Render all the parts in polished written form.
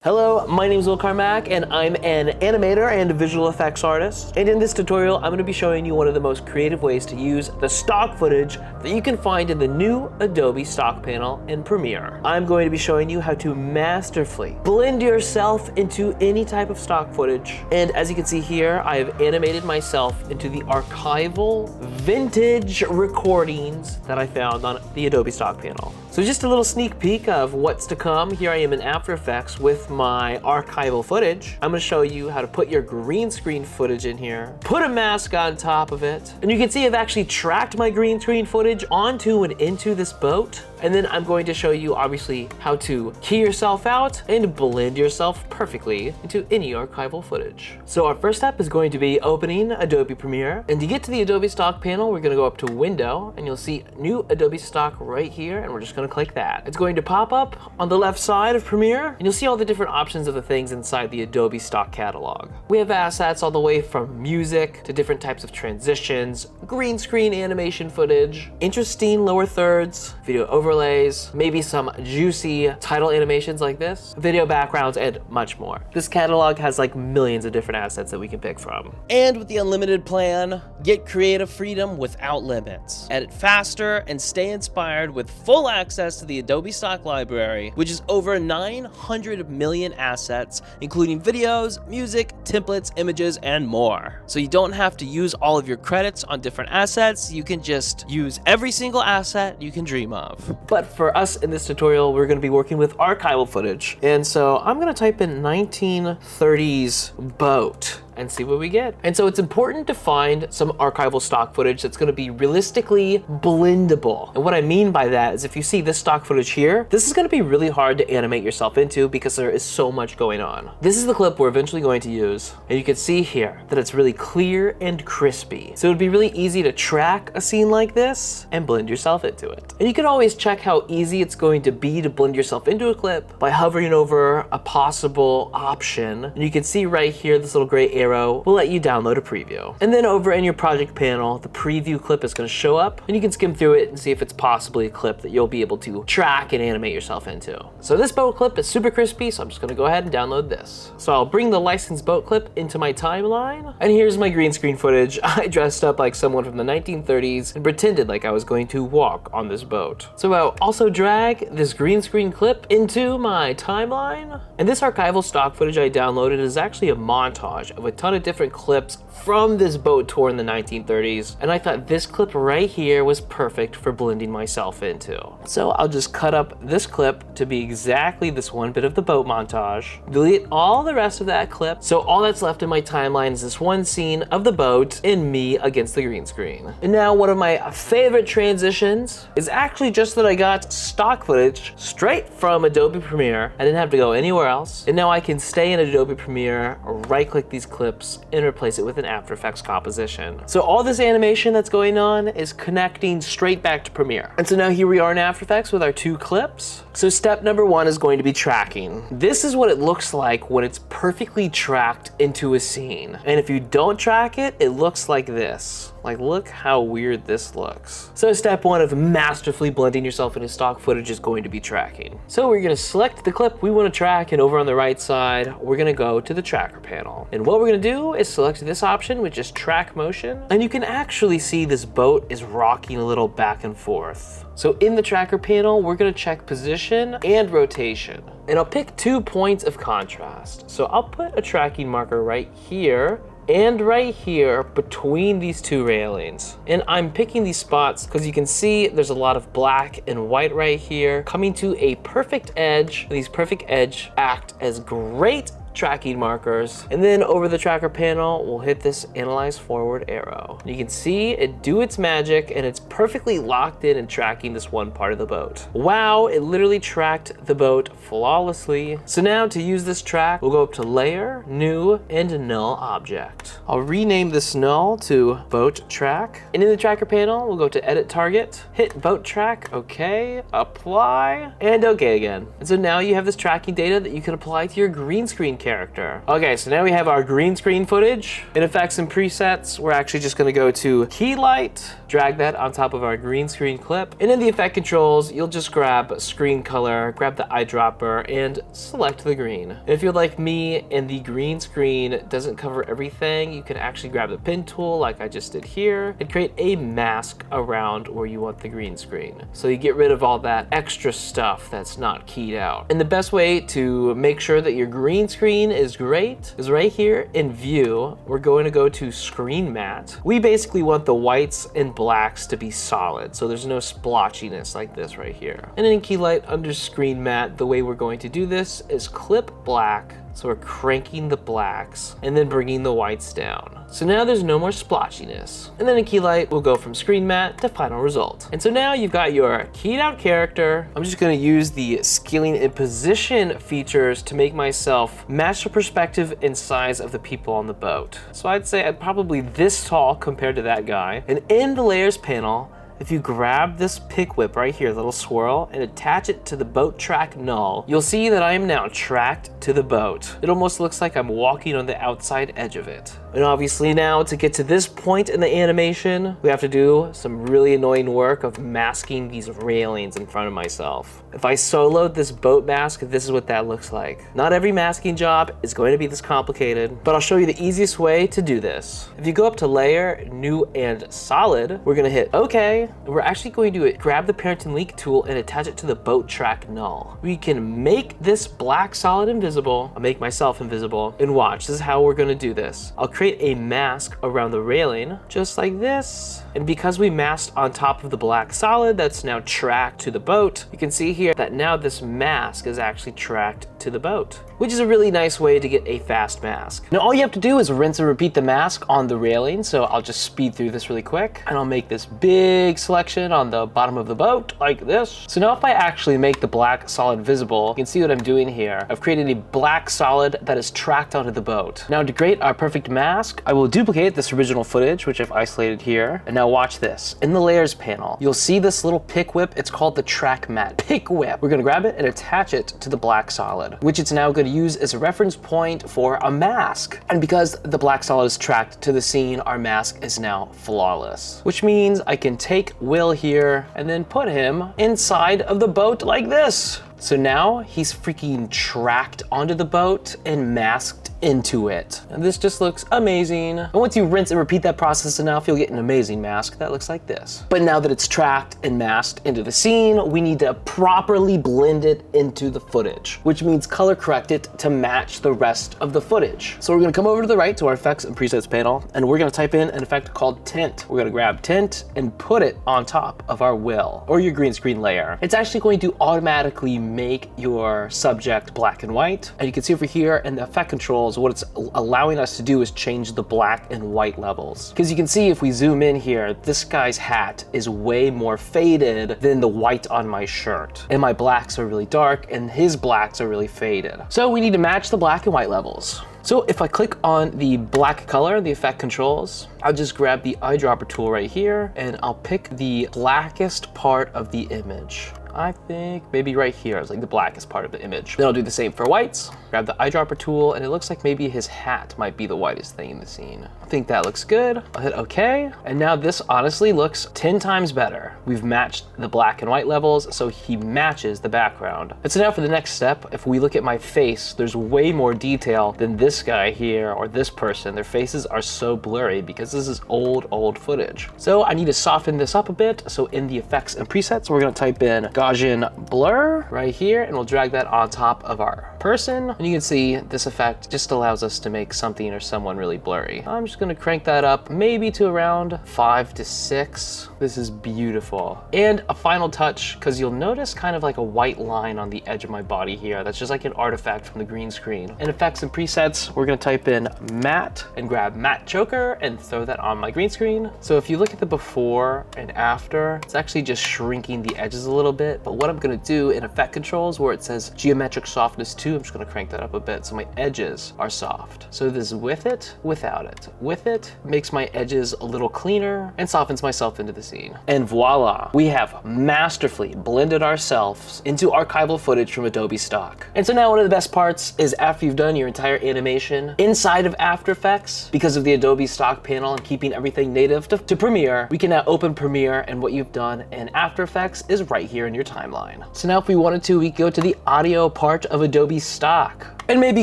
Hello, my name is Will Carmack and I'm an animator and visual effects artist. And in this tutorial, I'm going to be showing you one of the most creative ways to use the stock footage that you can find in the new Adobe Stock panel in Premiere. I'm going to be showing you how to masterfully blend yourself into any type of stock footage. And as you can see here, I have animated myself into the archival vintage recordings that I found on the Adobe Stock panel. So just a little sneak peek of what's to come. Here I am in After Effects with my archival footage. I'm gonna show you how to put your green screen footage in here, put a mask on top of it, and you can see I've actually tracked my green screen footage onto and into this boat. And then I'm going to show you obviously how to key yourself out and blend yourself perfectly into any archival footage. So our first step is going to be opening Adobe Premiere. And to get to the Adobe Stock panel, we're gonna go up to Window and you'll see New Adobe Stock right here, and we're just gonna click that. It's going to pop up on the left side of Premiere and you'll see all the different options of the things inside the Adobe Stock catalog. We have assets all the way from music to different types of transitions, green screen animation footage, interesting lower thirds, video overlays, maybe some juicy title animations like this, video backgrounds, and much more. This catalog has like millions of different assets that we can pick from. And with the unlimited plan, get creative freedom without limits. Edit faster and stay inspired with full access to the Adobe Stock library, which is over 900 million assets, including videos, music, templates, images, and more. So you don't have to use all of your credits on different assets. You can just use every single asset you can dream of. But for us in this tutorial, we're gonna be working with archival footage. And so I'm gonna type in 1930s boat and see what we get. And so it's important to find some archival stock footage that's gonna be realistically blendable. And what I mean by that is if you see this stock footage here, this is gonna be really hard to animate yourself into because there is so much going on. This is the clip we're eventually going to use. And you can see here that it's really clear and crispy. So it'd be really easy to track a scene like this and blend yourself into it. And you can always check how easy it's going to be to blend yourself into a clip by hovering over a possible option. And you can see right here, this little gray arrow will let you download a preview. And then over in your project panel, the preview clip is gonna show up and you can skim through it and see if it's possibly a clip that you'll be able to track and animate yourself into. So this boat clip is super crispy, so I'm just gonna go ahead and download this. So I'll bring the licensed boat clip into my timeline. And here's my green screen footage. I dressed up like someone from the 1930s and pretended like I was going to walk on this boat. So I'll also drag this green screen clip into my timeline. And this archival stock footage I downloaded is actually a montage of a ton of different clips from this boat tour in the 1930s. And I thought this clip right here was perfect for blending myself into. So I'll just cut up this clip to be exactly this one bit of the boat montage, delete all the rest of that clip. So all that's left in my timeline is this one scene of the boat and me against the green screen. And now one of my favorite transitions is actually just that I got stock footage straight from Adobe Premiere. I didn't have to go anywhere else. And now I can stay in Adobe Premiere, right click these clips and replace it with an After Effects composition. So all this animation that's going on is connecting straight back to Premiere. And so now here we are in After Effects with our two clips. So step number one is going to be tracking. This is what it looks like when it's perfectly tracked into a scene. And if you don't track it, it looks like this. Like, look how weird this looks. So step one of masterfully blending yourself into stock footage is going to be tracking. So we're gonna select the clip we wanna track, and over on the right side, we're gonna go to the tracker panel. And what we're gonna do is select this option, which is track motion. And you can actually see this boat is rocking a little back and forth. So in the tracker panel, we're gonna check position and rotation. And I'll pick 2 points of contrast. So I'll put a tracking marker right here and right here between these two railings. And I'm picking these spots because you can see there's a lot of black and white right here coming to a perfect edge. These perfect edge act as great tracking markers. And then over the tracker panel, we'll hit this analyze forward arrow. You can see it do its magic and it's perfectly locked in and tracking this one part of the boat. Wow, it literally tracked the boat flawlessly. So now to use this track, we'll go up to layer, new, and null object. I'll rename this null to boat track. And in the tracker panel, we'll go to edit target, hit boat track, okay, apply, and okay again. And so now you have this tracking data that you can apply to your green screen character. Okay, so now we have our green screen footage. In effects and presets, we're actually just gonna go to key light, drag that on top of our green screen clip. And in the effect controls, you'll just grab screen color, grab the eyedropper, and select the green. And if you're like me and the green screen doesn't cover everything, you can actually grab the pen tool like I just did here and create a mask around where you want the green screen. So you get rid of all that extra stuff that's not keyed out. And the best way to make sure that your green screen is great is right here in view. We're going to go to screen matte. We basically want the whites and blacks to be solid, so there's no splotchiness like this right here. And in key light under screen matte, the way we're going to do this is clip black. So we're cranking the blacks and then bringing the whites down. So now there's no more splotchiness. And then in key light, we'll go from screen matte to final result. And so now you've got your keyed out character. I'm just gonna use the scaling and position features to make myself match the perspective and size of the people on the boat. So I'd say I'm probably this tall compared to that guy. And in the layers panel, if you grab this pick whip right here, little swirl, and attach it to the boat track null, you'll see that I am now tracked to the boat. It almost looks like I'm walking on the outside edge of it. And obviously now, to get to this point in the animation, we have to do some really annoying work of masking these railings in front of myself. If I soloed this boat mask, this is what that looks like. Not every masking job is going to be this complicated, but I'll show you the easiest way to do this. If you go up to Layer, New, and Solid, we're gonna hit OK. And we're actually going to grab the parent and link tool and attach it to the boat track null. We can make this black solid invisible. I'll make myself invisible, and watch, this is how we're gonna do this. I'll create a mask around the railing, just like this. And because we masked on top of the black solid that's now tracked to the boat, you can see here that now this mask is actually tracked to the boat, which is a really nice way to get a fast mask. Now all you have to do is rinse and repeat the mask on the railing, so I'll just speed through this really quick, and I'll make this big selection on the bottom of the boat, like this. So now if I actually make the black solid visible, you can see what I'm doing here. I've created a black solid that is tracked onto the boat. Now to create our perfect mask, I will duplicate this original footage, which I've isolated here, and now watch this. In the layers panel, you'll see this little pick whip. It's called the track matte pick whip. We're gonna grab it and attach it to the black solid, which it's now gonna use as a reference point for a mask. And because the black solid is tracked to the scene, our mask is now flawless, which means I can take Will here and then put him inside of the boat like this. So now he's freaking tracked onto the boat and masked into it. And this just looks amazing. And once you rinse and repeat that process enough, you'll get an amazing mask that looks like this. But now that it's tracked and masked into the scene, we need to properly blend it into the footage, which means color correct it to match the rest of the footage. So we're gonna come over to the right to our effects and presets panel, and we're gonna type in an effect called tint. We're gonna grab tint and put it on top of our will, or your green screen layer. It's actually going to automatically make your subject black and white. And you can see over here in the effect controls, what it's allowing us to do is change the black and white levels. Because you can see if we zoom in here, this guy's hat is way more faded than the white on my shirt. And my blacks are really dark and his blacks are really faded. So we need to match the black and white levels. So if I click on the black color, the effect controls, I'll just grab the eyedropper tool right here and I'll pick the blackest part of the image. I think maybe right here is like the blackest part of the image. Then I'll do the same for whites, grab the eyedropper tool, and it looks like maybe his hat might be the whitest thing in the scene. I think that looks good. I'll hit OK. And now this honestly looks 10 times better. We've matched the black and white levels, so he matches the background. And so now for the next step, if we look at my face, there's way more detail than this guy here or this person. Their faces are so blurry because this is old footage. So I need to soften this up a bit. So in the effects and presets, we're gonna type in Gaussian blur right here, and we'll drag that on top of our person. And you can see this effect just allows us to make something or someone really blurry. I'm just gonna crank that up maybe to around 5 to 6. This is beautiful. And a final touch, because you'll notice kind of like a white line on the edge of my body here. That's just like an artifact from the green screen. In effects and presets, we're gonna type in matte and grab matte choker and throw that on my green screen. So if you look at the before and after, it's actually just shrinking the edges a little bit. But what I'm gonna do in effect controls where it says geometric softness 2, too. I'm just gonna crank that up a bit so my edges are soft. So this is with it, without it. With it makes my edges a little cleaner and softens myself into the scene. And voila, we have masterfully blended ourselves into archival footage from Adobe Stock. And so now one of the best parts is after you've done your entire animation inside of After Effects, because of the Adobe Stock panel and keeping everything native to Premiere, we can now open Premiere and what you've done in After Effects is right here in your timeline. So now if we wanted to, we could go to the audio part of Adobe Stock and maybe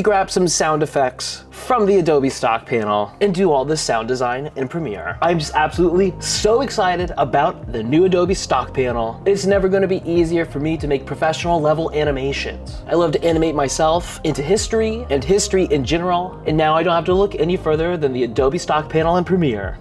grab some sound effects from the Adobe Stock panel and do all the sound design in Premiere. I'm just absolutely so excited about the new Adobe Stock panel. It's never gonna be easier for me to make professional level animations. I love to animate myself into history and history in general, and now I don't have to look any further than the Adobe Stock panel in Premiere.